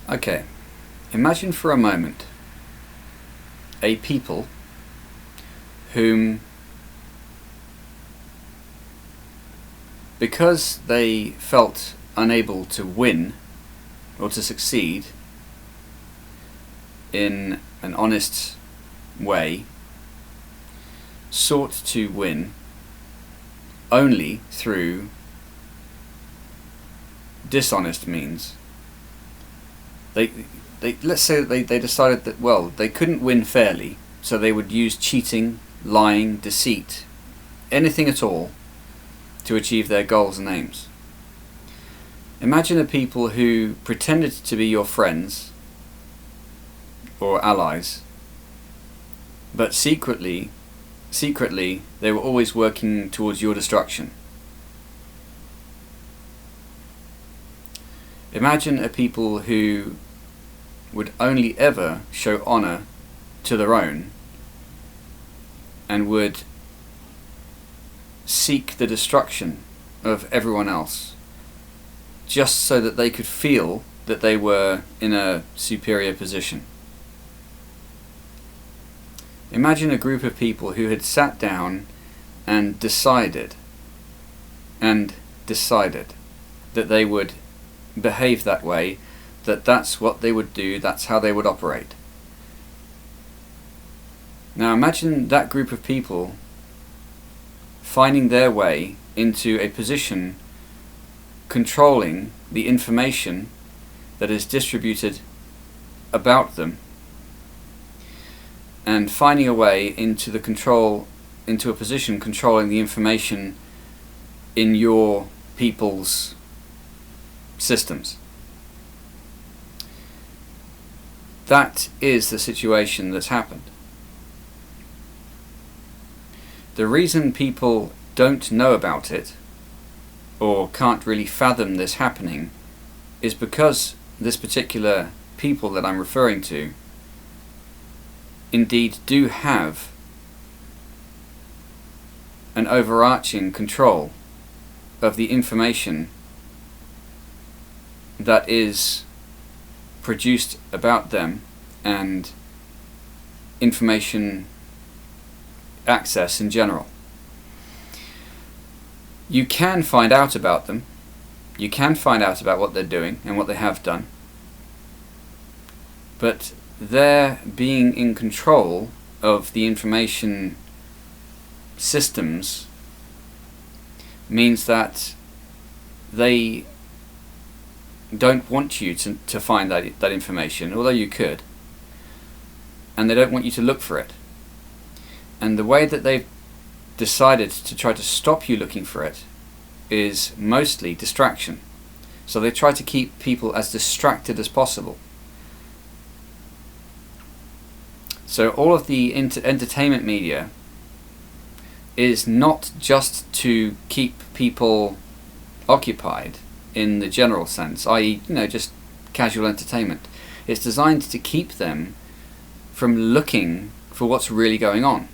Okay, imagine for a moment a people whom, because they felt unable to win or to succeed in an honest way, sought to win only through dishonest means. Let's say that they decided that, well, they couldn't win fairly, so they would use cheating, lying, deceit, anything at all to achieve their goals and aims. Imagine a people who pretended to be your friends or allies, but secretly they were always working towards your destruction. Imagine a people who would only ever show honor to their own and would seek the destruction of everyone else just so that they could feel that they were in a superior position. Imagine a group of people who had sat down and decided that they would behave that way, that that's what they would do, that's how they would operate. Now imagine that group of people finding their way into a position controlling the information that is distributed about them, and finding a way into a position controlling the information in your people's systems. That is the situation that's happened. The reason people don't know about it or can't really fathom this happening is because this particular people that I'm referring to indeed do have an overarching control of the information that is produced about them and information access in general. You can find out about them, you can find out about what they're doing and what they have done, but their being in control of the information systems means that they don't want you to find that information, although you could, and they don't want you to look for it. And the way that they've decided to try to stop you looking for it is mostly distraction. So they try to keep people as distracted as possible. So all of the entertainment media is not just to keep people occupied in the general sense, i.e., just casual entertainment. It's designed to keep them from looking for what's really going on.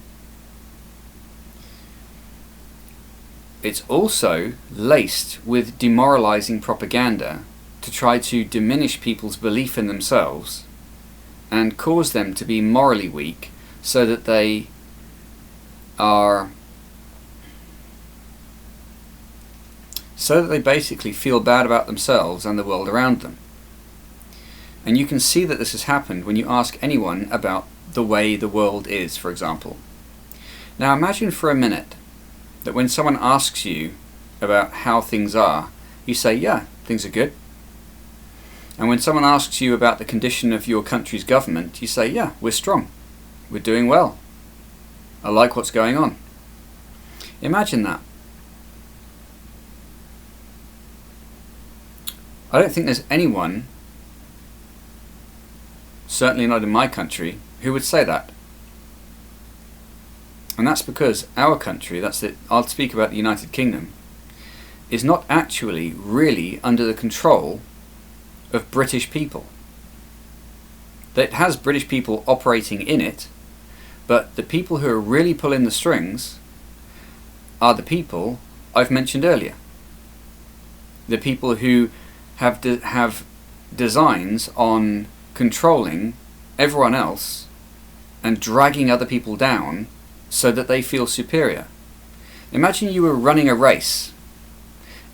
It's also laced with demoralizing propaganda to try to diminish people's belief in themselves and cause them to be morally weak, so that they basically feel bad about themselves and the world around them. And you can see that this has happened when you ask anyone about the way the world is, for example. Now imagine for a minute that when someone asks you about how things are, you say, yeah, things are good. And when someone asks you about the condition of your country's government, you say, yeah, we're strong, we're doing well, I like what's going on. Imagine that. I don't think there's anyone, certainly not in my country, who would say that. And that's because our country, I'll speak about the United Kingdom, is not actually really under the control of British people. It has British people operating in it, but the people who are really pulling the strings are the people I've mentioned earlier. The people who have designs on controlling everyone else and dragging other people down so that they feel superior. Imagine you were running a race,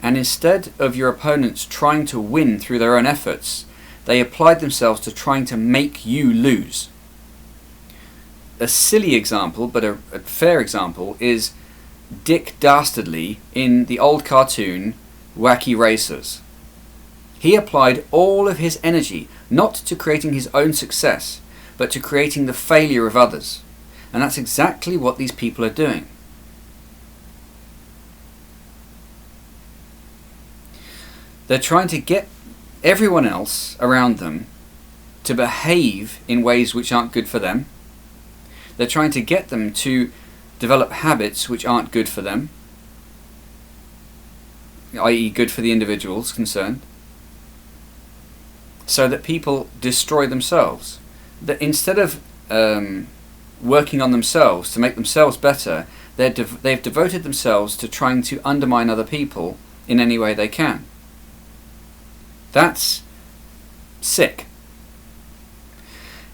and instead of your opponents trying to win through their own efforts, they applied themselves to trying to make you lose. A silly example, but a fair example, is Dick Dastardly in the old cartoon Wacky Racers. He applied all of his energy not to creating his own success, but to creating the failure of others. And that's exactly what these people are doing. They're trying to get everyone else around them to behave in ways which aren't good for them. They're trying to get them to develop habits which aren't good for them, i.e. good for the individuals concerned, so that people destroy themselves. That instead of working on themselves to make themselves better, they've devoted themselves to trying to undermine other people in any way they can. That's sick.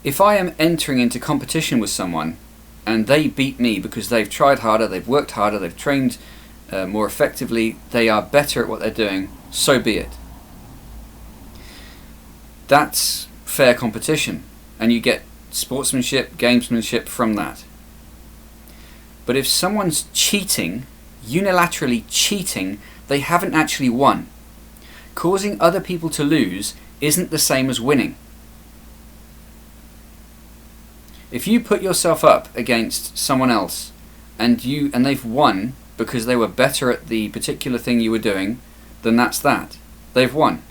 If I am entering into competition with someone and they beat me because they've tried harder, they've worked harder, they've trained more effectively, they are better at what they're doing, so be it. That's fair competition, and you get sportsmanship, gamesmanship from that. But if someone's cheating, unilaterally cheating, they haven't actually won. Causing other people to lose isn't the same as winning. If you put yourself up against someone else and they've won because they were better at the particular thing you were doing, then that's that. They've won.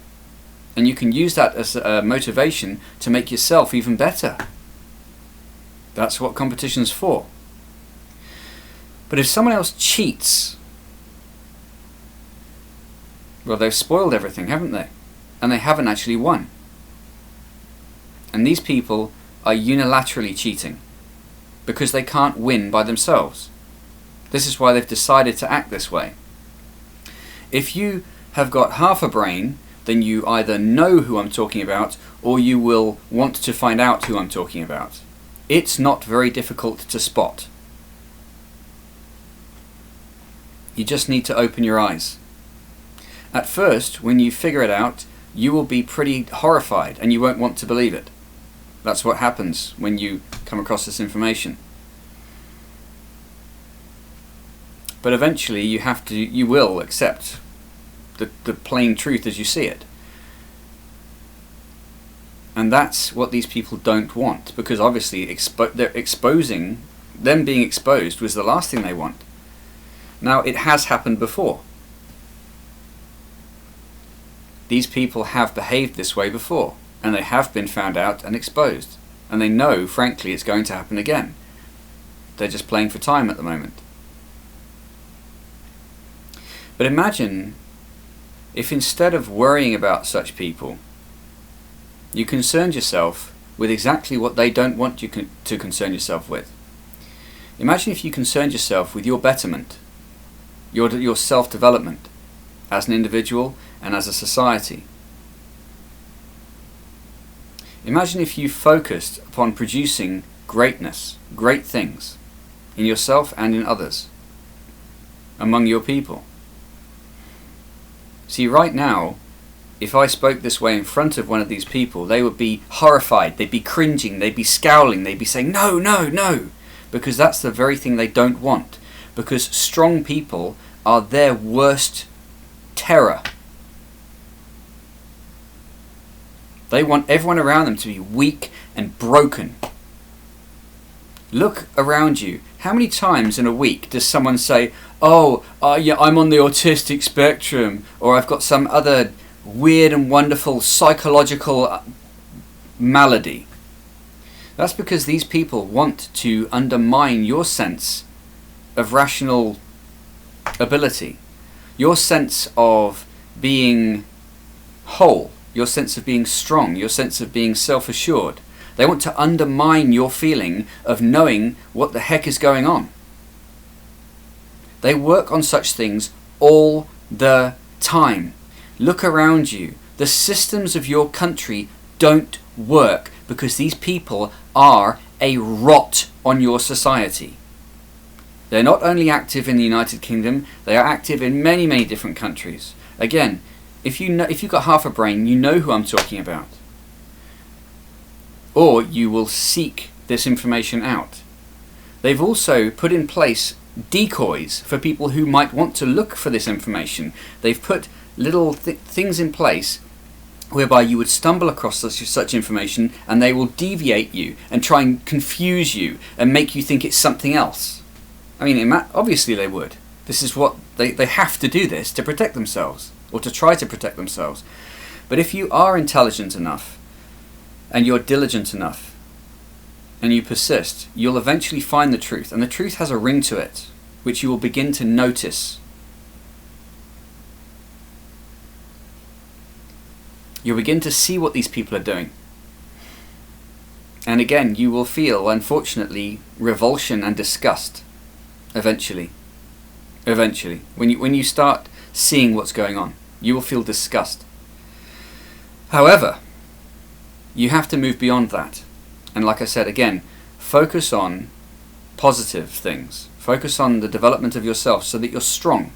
And you can use that as a motivation to make yourself even better. That's what competition's for. But if someone else cheats, well, they've spoiled everything, haven't they? And they haven't actually won. And these people are unilaterally cheating because they can't win by themselves. This is why they've decided to act this way. If you have got half a brain, then you either know who I'm talking about or you will want to find out who I'm talking about. It's not very difficult to spot. You just need to open your eyes. At first, when you figure it out, you will be pretty horrified and you won't want to believe it. That's what happens when you come across this information. But eventually you will accept the plain truth as you see it. And that's what these people don't want, because obviously them being exposed was the last thing they want. Now, it has happened before. These people have behaved this way before, and they have been found out and exposed. And they know, frankly, it's going to happen again. They're just playing for time at the moment. But imagine if instead of worrying about such people, you concerned yourself with exactly what they don't want you to concern yourself with. Imagine if you concerned yourself with your betterment, your self-development as an individual and as a society. Imagine if you focused upon producing greatness, great things, in yourself and in others, among your people. See, right now, if I spoke this way in front of one of these people, they would be horrified, they'd be cringing, they'd be scowling, they'd be saying, no, no, no, because that's the very thing they don't want, because strong people are their worst terror. They want everyone around them to be weak and broken. Look around you. How many times in a week does someone say, yeah, I'm on the autistic spectrum, or I've got some other weird and wonderful psychological malady? That's because these people want to undermine your sense of rational ability, your sense of being whole, your sense of being strong, your sense of being self-assured. They want to undermine your feeling of knowing what the heck is going on. They work on such things all the time. Look around you. The systems of your country don't work because these people are a rot on your society. They're not only active in the United Kingdom, they are active in many, many different countries. Again, if you've got half a brain, you know who I'm talking about. Or you will seek this information out. They've also put in place decoys for people who might want to look for this information. They've put little things in place whereby you would stumble across such information, and they will deviate you and try and confuse you and make you think it's something else. I mean, obviously they would. This is what they have to do this to protect themselves, or to try to protect themselves. But if you are intelligent enough and you're diligent enough and you persist, you'll eventually find the truth, and the truth has a ring to it which you will begin to notice. You'll begin to see what these people are doing. And again, you will feel, unfortunately, revulsion and disgust eventually. When you start seeing what's going on, you will feel disgust. However, you have to move beyond that. And like I said, again, focus on positive things. Focus on the development of yourself so that you're strong.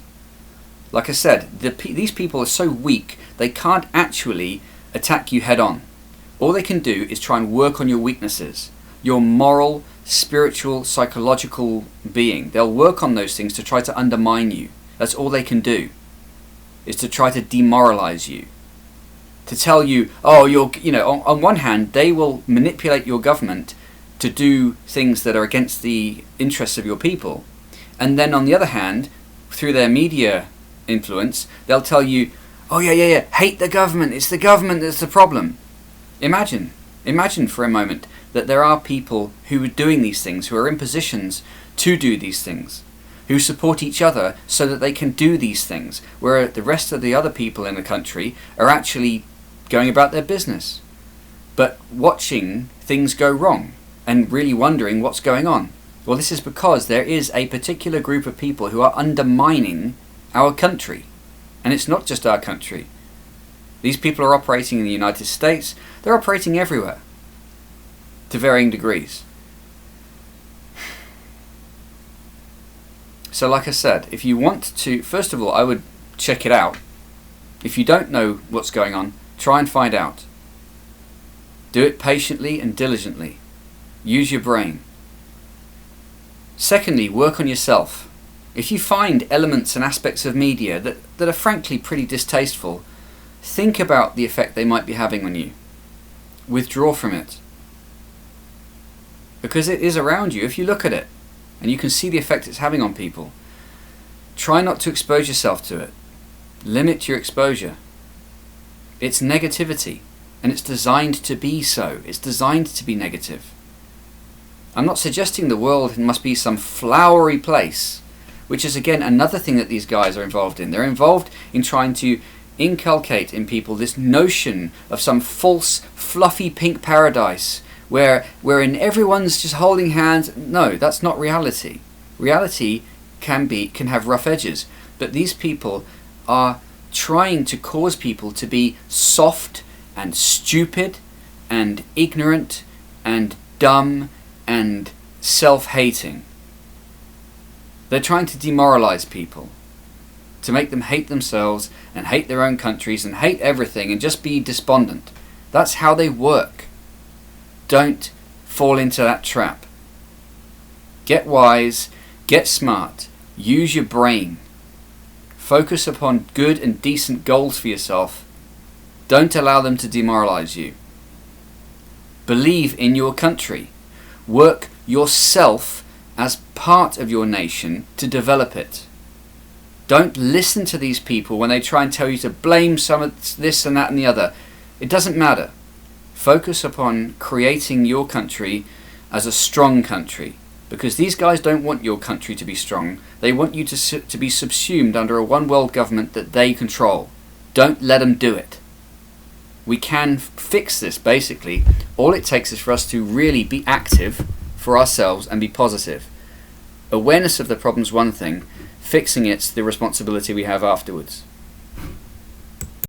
Like I said, these people are so weak, they can't actually attack you head on. All they can do is try and work on your weaknesses, your moral, spiritual, psychological being. They'll work on those things to try to undermine you. That's all they can do, is to try to demoralize you. To tell you, on one hand, they will manipulate your government to do things that are against the interests of your people. And then on the other hand, through their media influence, they'll tell you, hate the government, it's the government that's the problem. Imagine for a moment that there are people who are doing these things, who are in positions to do these things, who support each other so that they can do these things, where the rest of the other people in the country are actually going about their business, but watching things go wrong and really wondering what's going on. Well, this is because there is a particular group of people who are undermining our country. And it's not just our country. These people are operating in the United States. They're operating everywhere, to varying degrees. So like I said, if you want to, first of all, I would check it out. If you don't know what's going on, try and find out. Do it patiently and diligently. Use your brain. Secondly, work on yourself. If you find elements and aspects of media that are frankly pretty distasteful, think about the effect they might be having on you. Withdraw from it. Because it is around you if you look at it, and you can see the effect it's having on people. Try not to expose yourself to it. Limit your exposure. It's negativity, and it's designed to be so. It's designed to be negative. I'm not suggesting the world must be some flowery place, which is again another thing that these guys are involved in. They're involved in trying to inculcate in people this notion of some false, fluffy pink paradise wherein everyone's just holding hands. No, that's not reality. Reality can have rough edges, but these people are trying to cause people to be soft and stupid and ignorant and dumb and self-hating. They're trying to demoralize people, to make them hate themselves and hate their own countries and hate everything and just be despondent. That's how they work. Don't fall into that trap. Get wise, get smart, use your brain. Focus upon good and decent goals for yourself. Don't allow them to demoralize you. Believe in your country. Work yourself as part of your nation to develop it. Don't listen to these people when they try and tell you to blame some of this and that and the other. It doesn't matter. Focus upon creating your country as a strong country, because these guys don't want your country to be strong. They want you to be subsumed under a one world government that they control. Don't let them do it. We can fix this, basically. All it takes is for us to really be active for ourselves and be positive. Awareness of the problem's one thing, fixing it's the responsibility we have afterwards.